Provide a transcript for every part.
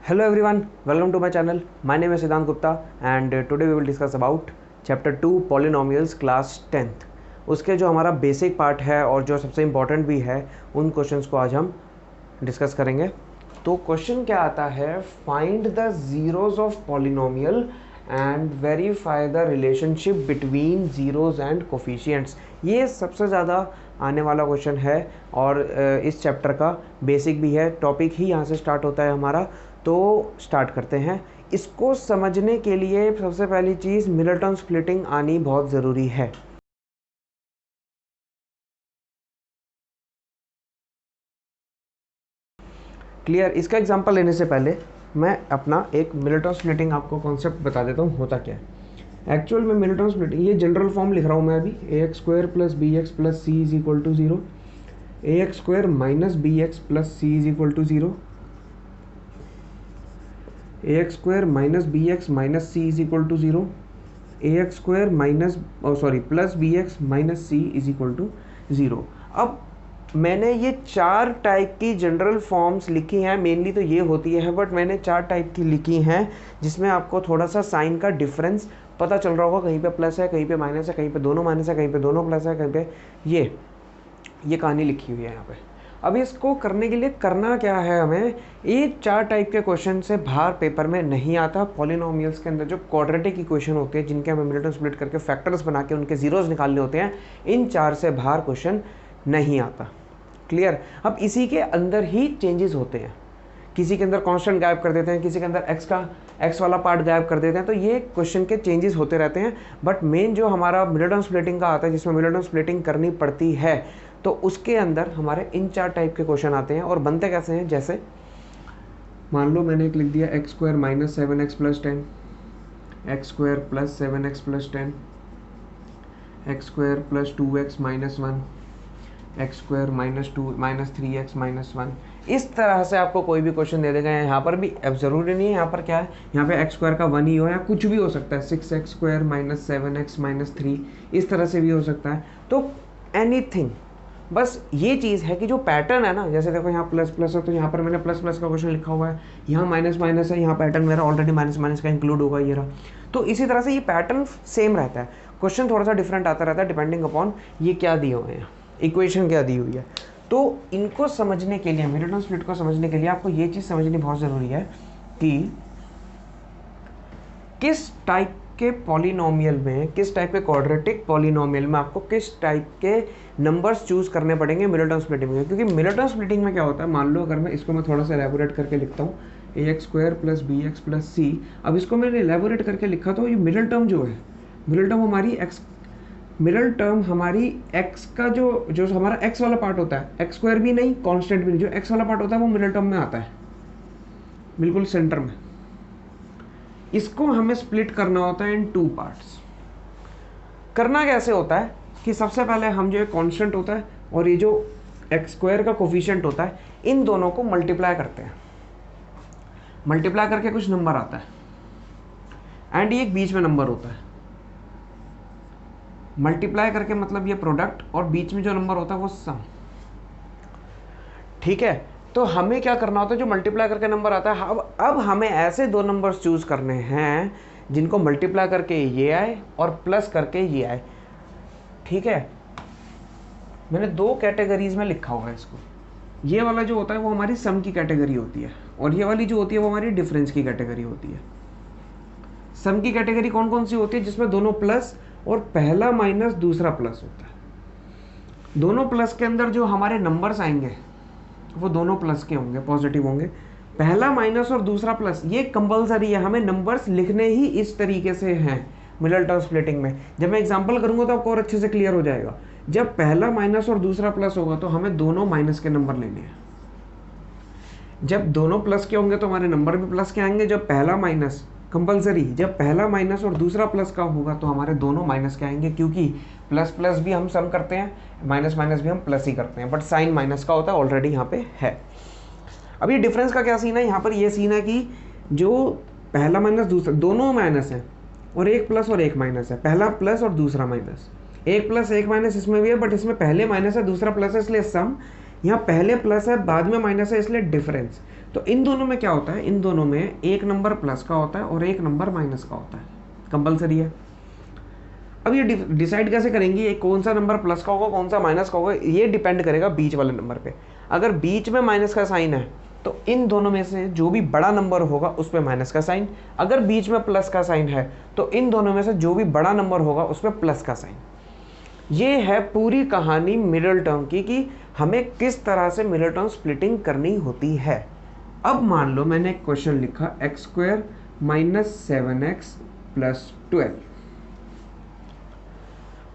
Hello everyone, welcome to my channel. My name is Siddhant Gupta and today we will discuss about chapter 2 polynomials class 10th. उसके जो हमारा basic part है और जो सबसे important भी है उन क्वेश्चंस को आज हम डिस्कस करेंगे। तो क्वेश्चन क्या आता है, find the zeros of polynomial and verify the relationship between zeros and coefficients. ये सबसे ज़्यादा आने वाला क्वेश्चन है और इस चैप्टर का बेसिक भी है। टॉपिक ही यहाँ से स्टार्ट होता है हमारा, तो स्टार्ट करते हैं। इसको समझने के लिए सबसे पहली चीज़ मिल्टन स्प्लिटिंग आनी बहुत ज़रूरी है। क्लियर। इसका एग्जांपल लेने से पहले मैं अपना एक मिल्टन स्प्लिटिंग आपको कॉन्सेप्ट बता देता हूँ होता क्या है। एक्चुअल में मिल्टन स्प्लिटिंग, ये जनरल फॉर्म लिख रहा हूँ मैं अभी, ax square plus B x plus C is equal to zero, ax square minus B x plus C is equal to zero, ax square minus B x minus C is equal to zero, ax square minus plus B x minus C is equal to zero. अब मैंने ये चार type की general forms लिखी हैं, mainly तो ये होती है, बट मैंने चार टाइप की लिखी हैं जिसमें आपको थोड़ा सा साइन का डिफरेंस पता चल रहा होगा। कहीं पे प्लस है, कहीं पे माइनस है, कहीं पे दोनों माइनस है, कहीं पे दोनों प्लस है, कहीं पे ये कहानी लिखी हुई है यहाँ पे। अब इसको करने के लिए करना क्या है हमें, ये चार टाइप के क्वेश्चन से बाहर पेपर में नहीं आता। पॉलिनोमियल्स के अंदर जो क्वाड्रेटिक इक्वेशन होते हैं जिनके हमें मिल्टन स्प्लिट करके फैक्टर्स बना के उनके जीरोस निकालने होते हैं, इन चार से बाहर क्वेश्चन नहीं आता। क्लियर। अब इसी के अंदर ही चेंजेस होते हैं, किसी के अंदर कांस्टेंट गायब कर देते हैं, किसी के अंदर एक्स वाला पार्ट गायब कर देते हैं, तो ये क्वेश्चन के चेंजेस होते रहते हैं। बट मेन जो हमारा मिल्टन स्प्लिटिंग का आता है, जिसमें मिल्टन स्प्लिटिंग करनी पड़ती है, तो उसके अंदर हमारे इन चार टाइप के क्वेश्चन आते हैं। और बनते कैसे हैं, जैसे मान लो मैंने एक लिख दिया x square minus 7x plus 10, x square plus 7x plus 10, x square plus 2x minus 1, x square minus 3x minus 1। इस तरह से आपको कोई भी क्वेश्चन दे देगा। यहाँ पर भी अब ज़रूरी नहीं है, यहाँ पर क्या है, यहाँ पे एक्स स्क्वायर का 1 ही हो या कुछ भी हो सकता है, 6x square minus 7x minus 3, इस तरह से भी हो सकता है। तो एनीथिंग, बस ये चीज़ है कि जो पैटर्न है ना, जैसे देखो यहाँ प्लस प्लस है तो यहाँ पर मैंने प्लस प्लस का क्वेश्चन लिखा हुआ है, यहाँ माइनस माइनस है, यहाँ पैटर्न मेरा ऑलरेडी माइनस माइनस का इंक्लूड होगा ये रहा। तो इसी तरह से ये पैटर्न सेम रहता है, क्वेश्चन थोड़ा सा डिफरेंट आता रहता है डिपेंडिंग अपॉन ये क्या दिए हुए हैं, इक्वेशन क्या दी हुई है। तो इनको समझने के लिए, मिल्टन स्प्लिट को समझने के लिए आपको ये चीज़ समझनी बहुत ज़रूरी है कि किस टाइप के पॉलिनोमियल में, किस टाइप के क्वाड्रेटिक पॉलिनोमियल में आपको किस टाइप के नंबर्स चूज करने पड़ेंगे मिल्टन स्प्लिटिंग में। क्योंकि मिल्टन स्प्लिटिंग में क्या होता है, मान लो अगर मैं इसको मैं थोड़ा सा एलैबोरेट करके लिखता हूँ, ax square plus B x plus C. अब इसको मैंने एलैबोरेट करके लिखा तो ये मिडल टर्म जो है, मिडल टर्म हमारी x का जो हमारा x वाला पार्ट होता है, एक्स स्क्वायर भी नहीं, कांस्टेंट भी नहीं, जो x वाला पार्ट होता है वो मिडल टर्म में आता है, बिल्कुल सेंटर में। इसको हमें स्प्लिट करना होता है इन टू पार्ट्स। करना कैसे होता है कि सबसे पहले हम जो कांस्टेंट होता है और ये जो एक्स स्क्वायर का कोफिशिएंट होता है, इन दोनों को मल्टीप्लाई करते हैं। मल्टीप्लाई करके कुछ नंबर आता है एंड ये एक बीच में नंबर होता है। मल्टीप्लाई करके मतलब ये प्रोडक्ट, और बीच में जो नंबर होता है वो सम। ठीक है, तो हमें क्या करना होता है, जो मल्टीप्लाई करके नंबर आता है, अब हमें ऐसे दो नंबर्स चूज करने हैं जिनको मल्टीप्लाई करके ये आए और प्लस करके ये आए। ठीक है, मैंने दो कैटेगरीज में लिखा हुआ है इसको। ये वाला जो होता है वो हमारी सम की कैटेगरी होती है, और ये वाली जो होती है वो हमारी डिफरेंस की कैटेगरी होती है। सम की कैटेगरी कौन कौन सी होती है, जिसमें दोनों प्लस और पहला माइनस दूसरा प्लस होता है। दोनों प्लस के अंदर जो हमारे नंबर्स आएंगे वो दोनों प्लस के होंगे, पॉजिटिव होंगे। पहला माइनस और दूसरा प्लस, ये कंपलसरी है, हमें नंबर्स लिखने ही इस तरीके से हैं मिल्टन स्प्लिटिंग में। जब मैं एग्जांपल करूंगा तो आपको और अच्छे से क्लियर हो जाएगा। जब पहला माइनस और दूसरा प्लस होगा तो हमें दोनों माइनस के नंबर लेने हैं। जब दोनों प्लस के होंगे तो हमारे नंबर भी प्लस के आएंगे। जब पहला माइनस, कंपलसरी, जब पहला माइनस और दूसरा प्लस का होगा तो हमारे दोनों माइनस के आएंगे, क्योंकि प्लस प्लस भी हम सम करते हैं, माइनस माइनस भी हम प्लस ही करते हैं, बट साइन माइनस का होता है, ऑलरेडी यहाँ पे है। अब ये डिफरेंस का क्या सीन है, यहाँ पर ये सीन है कि जो पहला माइनस दूसरा, दोनों माइनस है और एक प्लस और एक माइनस है, पहला प्लस और दूसरा माइनस। एक प्लस एक माइनस इसमें भी है, बट इसमें पहले माइनस है दूसरा प्लस है, इसलिए सम। यहाँ पहले प्लस है बाद में माइनस है, इसलिए डिफरेंस। तो इन दोनों में क्या होता है, इन दोनों में एक नंबर प्लस का होता है और एक नंबर माइनस का होता है, कंपलसरी है। अब ये डिसाइड कैसे करेंगे ये कौन सा नंबर प्लस का होगा कौन सा माइनस का होगा, ये डिपेंड करेगा बीच वाले नंबर पे। अगर बीच में माइनस का साइन है तो इन दोनों में से जो भी बड़ा नंबर होगा उस पर माइनस का साइन, अगर बीच में प्लस का साइन है तो इन दोनों में से जो भी बड़ा नंबर होगा उस पर प्लस का साइन। ये है पूरी कहानी मिडिल टर्म की कि हमें किस तरह से मिडिल टर्म स्प्लिटिंग करनी होती है। अब मान लो मैंने एक क्वेश्चन लिखा x square minus 7x plus 12।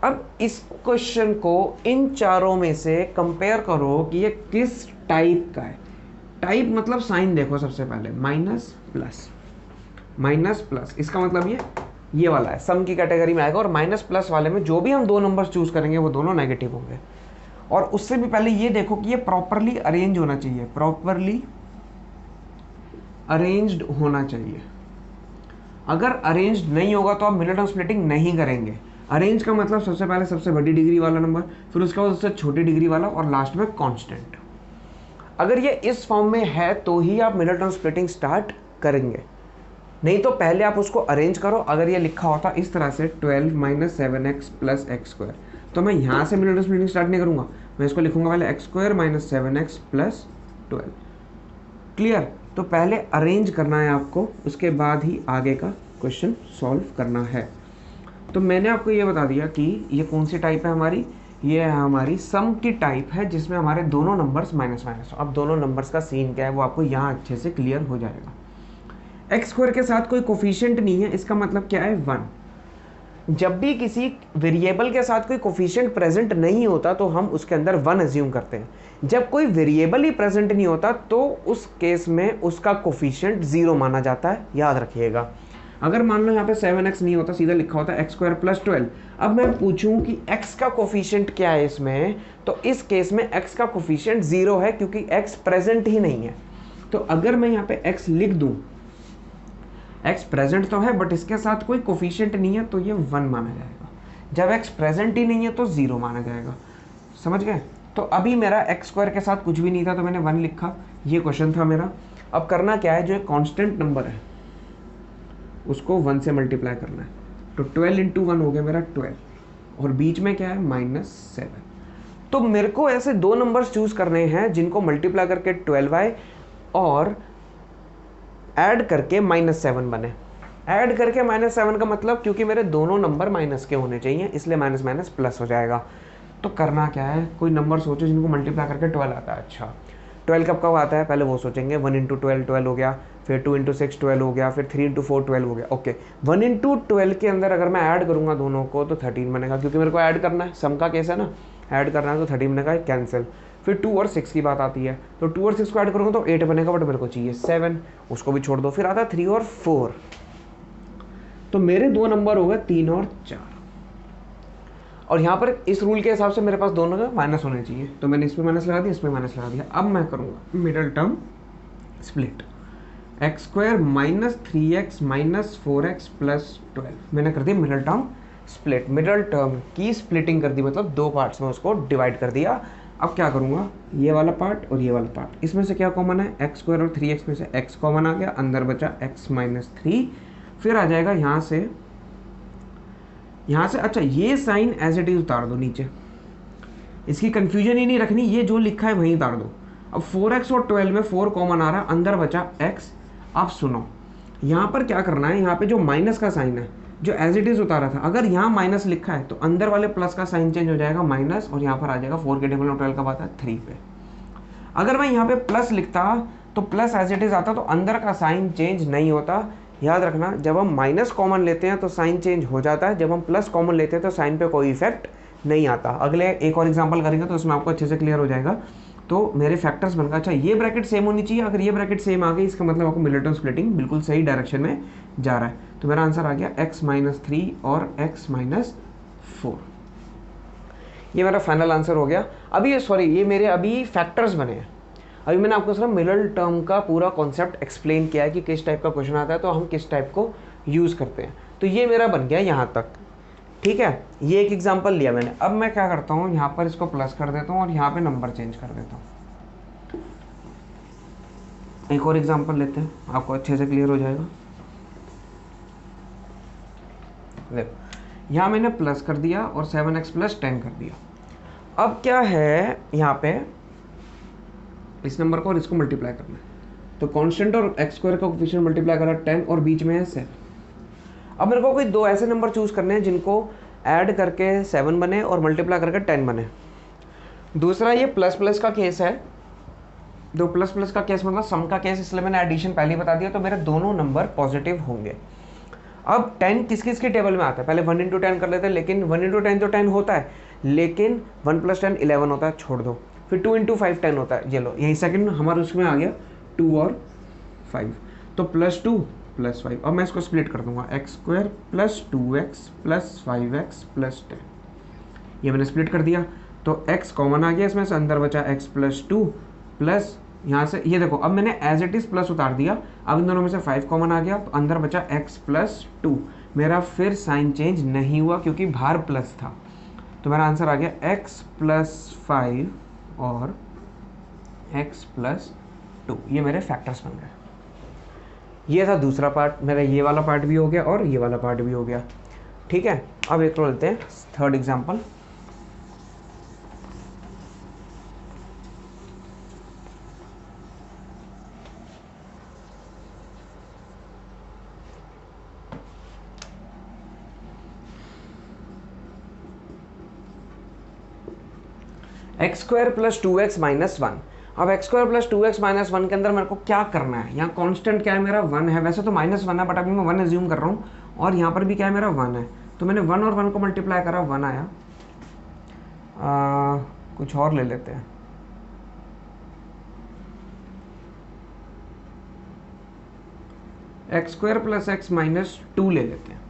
अब इस क्वेश्चन को इन चारों में से कंपेयर करो कि ये किस टाइप का है। टाइप मतलब साइन देखो सबसे पहले, माइनस प्लस, इसका मतलब ये वाला है, सम की कैटेगरी में आएगा। और माइनस प्लस वाले में जो भी हम दो नंबर्स चूज करेंगे वो दोनों नेगेटिव होंगे। और उससे भी पहले ये देखो कि ये प्रॉपरली अरेंज होना चाहिए, प्रॉपरली अरेंज्ड होना चाहिए। अगर अरेंज्ड नहीं होगा तो आप मिडिल टर्म स्प्लिटिंग नहीं करेंगे। अरेंज का मतलब सबसे पहले सबसे बड़ी डिग्री वाला नंबर, फिर उसके बाद उससे छोटी डिग्री वाला और लास्ट में कांस्टेंट। अगर ये इस फॉर्म में है तो ही आप मिडिल टर्म स्प्लिटिंग स्टार्ट करेंगे, नहीं तो पहले आप उसको अरेंज करो। अगर ये लिखा होता इस तरह से 12 minus 7x plus x square, तो मैं यहाँ से मिडिल टर्म स्प्लिटिंग स्टार्ट नहीं करूँगा, मैं इसको लिखूंगा पहले x square minus 7x plus 12। Clear? तो पहले अरेंज करना है आपको, उसके बाद ही आगे का क्वेश्चन सॉल्व करना है। तो मैंने आपको ये बता दिया कि ये कौन सी टाइप है हमारी, ये है हमारी सम की टाइप है जिसमें हमारे दोनों नंबर्स माइनस माइनस। अब दोनों नंबर्स का सीन क्या है वो आपको यहाँ अच्छे से क्लियर हो जाएगा। एक्स स्क्वायर के साथ कोई कोफिशिएंट नहीं है, इसका मतलब क्या है 1। जब भी किसी वेरिएबल के साथ कोई कोफिशिएंट प्रेजेंट नहीं होता तो हम उसके अंदर 1 अज्यूम करते हैं। जब कोई वेरिएबल ही प्रेजेंट नहीं होता तो उस केस में उसका कोफिशिएंट 0 माना जाता है, याद रखिएगा। अगर मान लो यहाँ पे 7x नहीं होता, सीधा लिखा होता एक्स स्क्वायर प्लस 12। अब मैं पूछूं कि x का कोफिशिएंट क्या है इसमें, तो इस केस में x का कोफिशिएंट 0 है क्योंकि x प्रेजेंट ही नहीं है। तो अगर मैं यहाँ पे x लिख दूं, x प्रेजेंट तो है बट इसके साथ कोई कोफिशिएंट नहीं है तो ये 1 माना जाएगा। जब x प्रेजेंट ही नहीं है तो 0 माना जाएगा। समझ गए? तो अभी मेरा एक्स स्क्वायर के साथ कुछ भी नहीं था तो मैंने 1 लिखा, ये क्वेश्चन था मेरा। अब करना क्या है, जो एक कांस्टेंट नंबर है उसको 1 से मल्टीप्लाई करना है। तो 12 इंटू 1 हो गया मेरा 12, और बीच में क्या है -7। तो मेरे को ऐसे दो नंबर्स चूज करने हैं जिनको मल्टीप्लाई करके 12 आए और ऐड करके -7 बने। ऐड करके -7 का मतलब, क्योंकि मेरे दोनों नंबर माइनस के होने चाहिए इसलिए माइनस माइनस प्लस हो जाएगा। तो करना क्या है, कोई नंबर सोचो जिनको मल्टीप्लाई करके 12 आता है। अच्छा 12 कब कब आता है पहले वो सोचेंगे। 1 इंटू 12 12 हो गया, फिर 2 इंटू 6 12 हो गया, फिर 3 इंटू 4 12 हो गया। ओके 1 इंटू 12 के अंदर अगर मैं ऐड करूंगा दोनों को तो 13 बनेगा, क्योंकि मेरे को ऐड करना है, सम का केस है ना, ऐड करना है तो 13 बनेगा, कैंसिल। फिर 2 और 6 की बात आती है, तो 2 और 6 को ऐड करूंगा तो 8 बनेगा, बट मेरे को चाहिए 7, उसको भी छोड़ दो। फिर आता है 3 और 4, तो मेरे दो नंबर हो गए 3 और 4। और यहाँ पर इस रूल के हिसाब से मेरे पास दोनों का माइनस होने चाहिए, तो मैंने इसमें माइनस लगा दिया, इसमें माइनस लगा दिया। अब मैं करूँगा middle term split, x square minus 3x minus 4x plus 12। मैंने कर दिया middle term split, middle term की स्प्लिटिंग कर दी, मतलब दो पार्ट्स में उसको डिवाइड कर दिया। अब क्या करूँगा, ये वाला पार्ट और ये वाला पार्ट, इसमें से क्या कॉमन है, एक्स स्क्वायर और 3x में से x कॉमन आ गया, अंदर बचा x माइनस 3। फिर आ जाएगा यहाँ से अच्छा ये साइन एज इट इज उतार दो नीचे, इसकी कंफ्यूजन ही नहीं रखनी, ये जो लिखा है वहीं उतार दो। अब 4x और 12 में 4 कॉमन आ रहा है, अंदर बचा x। अब सुनो यहाँ पर क्या करना है, यहाँ पे जो माइनस का साइन है जो एज इट इज उतारा था, अगर यहाँ माइनस लिखा है तो अंदर वाले प्लस का साइन चेंज हो जाएगा माइनस, और यहाँ पर आ जाएगा 4 के टेबल में 12 का बात है 3 पे। अगर मैं यहाँ पे प्लस लिखता तो प्लस एज इट इज आता, तो अंदर का साइन चेंज नहीं होता। याद रखना, जब हम माइनस कॉमन लेते हैं तो साइन चेंज हो जाता है, जब हम प्लस कॉमन लेते हैं तो साइन पे कोई इफेक्ट नहीं आता। अगले एक और एग्जांपल करेंगे तो उसमें आपको अच्छे से क्लियर हो जाएगा। तो मेरे फैक्टर्स बनकर, अच्छा ये ब्रैकेट सेम होनी चाहिए, अगर ये ब्रैकेट सेम आ गई इसका मतलब आपको मिडल टर्म स्प्लिटिंग बिल्कुल सही डायरेक्शन में जा रहा है। तो मेरा आंसर आ गया x माइनस 3 और x माइनस 4। ये मेरा फाइनल आंसर हो गया। अभी सॉरी, ये मेरे अभी फैक्टर्स बने हैं। अभी मैंने आपको सिर्फ मिडल टर्म का पूरा कॉन्सेप्ट एक्सप्लेन किया है कि किस टाइप का क्वेश्चन आता है तो हम किस टाइप को यूज़ करते हैं। तो ये मेरा बन गया यहाँ तक, ठीक है। ये एक एग्जांपल लिया मैंने। अब मैं क्या करता हूँ, यहाँ पर इसको प्लस कर देता हूँ और यहाँ पे नंबर चेंज कर देता हूँ। एक और एग्जांपल लेते हैं, आपको अच्छे से क्लियर हो जाएगा। देखो यहाँ मैंने प्लस कर दिया और 7x + 10 कर दिया। अब क्या है यहाँ पे, इस नंबर को और इसको मल्टीप्लाई करना है, तो कांस्टेंट और x² का कोफिशिएंट मल्टीप्लाई करा 10 और बीच में है 7। अब मेरे को कोई दो ऐसे नंबर चूज करने हैं जिनको ऐड करके 7 बने और मल्टीप्लाई करके 10 बने। दूसरा ये प्लस प्लस का केस है, दो प्लस प्लस का केस मतलब सम का केस, इसलिए मैंने एडिशन पहले ही बता दिया, तो मेरे दोनों नंबर पॉजिटिव होंगे। अब 10 किस किस के टेबल में आता है, पहले 1 × 10 कर लेते हैं, लेकिन 1 × 10 तो 10 होता है, लेकिन 1 + 10 11 होता है, छोड़ दो। फिर 2 × 5 10 होता है, ये लो यही सेकंड हमारे उसमें आ गया 2 और 5, तो +2 + 5। अब मैं इसको स्प्लिट कर दूंगा, x² + 2x + 5x + 10, ये मैंने स्प्लिट कर दिया, तो x कॉमन आ गया इसमें से, अंदर बचा x + 2 प्लस यहाँ से ये देखो, अब मैंने एज इट इज़ प्लस उतार दिया, अब इन दोनों में से 5 कॉमन आ गया, तो अंदर बचा x + 2। मेरा फिर साइन चेंज नहीं हुआ क्योंकि बाहर प्लस था, तो मेरा आंसर आ गया x + 5 और x + 2, ये मेरे फैक्टर्स बन गए। ये था दूसरा पार्ट मेरा, ये वाला पार्ट भी हो गया और ये वाला पार्ट भी हो गया। ठीक है, अब एक और लेते हैं थर्ड एग्जाम्पल। x² + 2x - 1। अब x² + 2x - 1 के अंदर मेरे को क्या करना है, यहाँ कांस्टेंट क्या है मेरा 1 है, वैसे तो -1 है बट अभी मैं 1 एज्यूम कर रहा हूँ, और यहाँ पर भी क्या है मेरा 1 है, तो मैंने 1 और 1 को मल्टीप्लाई करा, 1 आया। कुछ और ले लेते हैं, x² + x - 2 ले लेते हैं।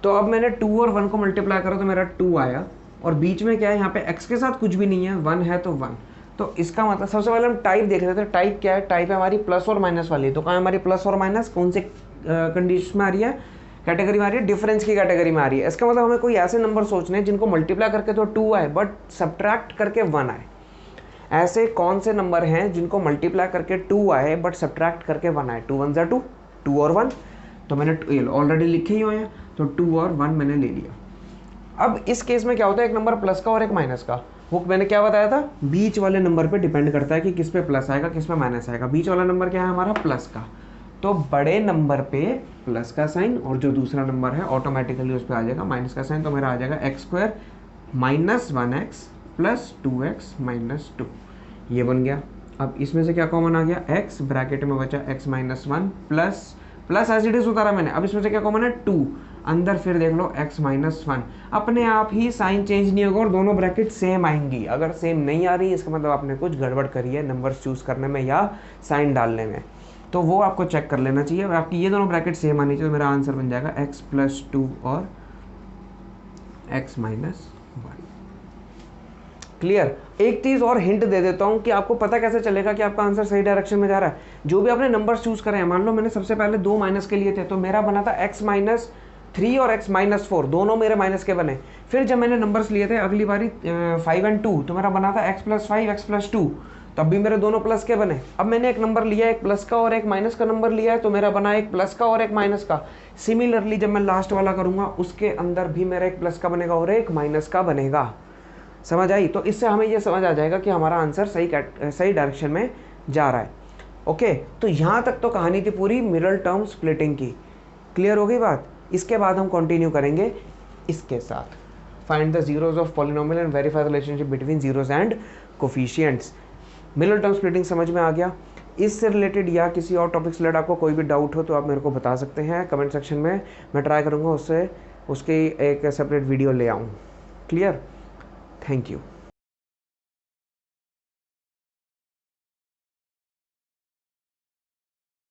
तो अब मैंने 2 और 1 को मल्टीप्लाई करा तो मेरा 2 आया, और बीच में क्या है, यहाँ पे x के साथ कुछ भी नहीं है, 1 है तो 1। तो इसका मतलब सबसे पहले हम टाइप देख रहे थे, टाइप क्या है, टाइप है हमारी प्लस और माइनस वाली। तो कहाँ है हमारी प्लस और माइनस, कौन से कंडीशन में आ रही है, कैटेगरी में आ रही है, डिफरेंस की कैटेगरी में आ रही है। इसका मतलब हमें कोई ऐसे नंबर सोचने हैं जिनको मल्टीप्लाई करके तो 2 आए बट सब्ट्रैक्ट करके 1 आए। ऐसे कौन से नंबर हैं जिनको मल्टीप्लाई करके 2 आए बट सब्ट्रैक्ट करके 1 आए, 2 × 1 = 2, 2 और 1, तो मैंने ऑलरेडी लिखे ही हुए हैं, तो 2 और 1 मैंने ले लिया। अब इस केस में क्या होता है, एक नंबर प्लस का और एक माइनस का, वो मैंने क्या बताया था, बीच वाले नंबर पे डिपेंड करता है कि किस पे प्लस आएगा किस पे माइनस आएगा। बीच वाला नंबर क्या है हमारा, प्लस का, तो बड़े नंबर पे प्लस का साइन, और जो दूसरा नंबर है ऑटोमेटिकली उस पर आ जाएगा माइनस का साइन, तो मेरा आ जाएगा x² - 1x + 2x - 2, ये बन गया। अब इसमें से क्या कॉमन आ गया, x ब्रैकेट में बचा x - 1 plus as it is उतारा मैंने। अब इसमें से क्या कॉमन है, 2, अंदर फिर देख लो x - 1, अपने आप ही साइन चेंज नहीं होगा और दोनों ब्रैकेट सेम आएंगी। अगर सेम नहीं आ रही इसका मतलब आपने कुछ गड़बड़ करी है नंबर्स चूज करने में या साइन डालने में, तो वो आपको चेक कर लेना चाहिए। आपकी ये दोनों ब्रैकेट सेम आनी चाहिए, तो मेरा आंसर बन जाएगा x + 2 और x - 1। क्लियर। एक चीज़ और हिंट दे देता हूँ कि आपको पता कैसे चलेगा कि आपका आंसर सही डायरेक्शन में जा रहा है। जो भी आपने नंबर्स चूज करे हैं, मान लो मैंने सबसे पहले 2 माइनस के लिए थे, तो मेरा बना था x - 3 और x - 4, दोनों मेरे माइनस के बने। फिर जब मैंने नंबर्स लिए थे अगली बारी 5 और 2, तो मेरा बना था x + 5 x + 2, तब भी मेरे दोनों प्लस के बने। अब मैंने एक नंबर लिया, एक प्लस का और एक माइनस का नंबर लिया है, तो मेरा बना एक प्लस का और एक माइनस का। सिमिलरली जब मैं लास्ट वाला करूंगा उसके अंदर भी मेरा एक प्लस का बनेगा और एक माइनस का बनेगा। समझ आई? तो इससे हमें ये समझ आ जाएगा कि हमारा आंसर सही डायरेक्शन में जा रहा है। ओके, तो यहाँ तक तो कहानी थी पूरी मिरर टर्म स्प्लिटिंग की। क्लियर हो गई बात? इसके बाद हम कंटिन्यू करेंगे इसके साथ, find the zeros of polynomial and verify the relationship between zeros and coefficients. Mirror term splitting समझ में आ गया? इससे रिलेटेड या किसी और टॉपिक से रिलेटेड आपको कोई भी डाउट हो तो आप मेरे को बता सकते हैं कमेंट सेक्शन में। मैं ट्राई करूँगा उसकी एक सेपरेट वीडियो ले आऊँ। क्लियर? Thank you.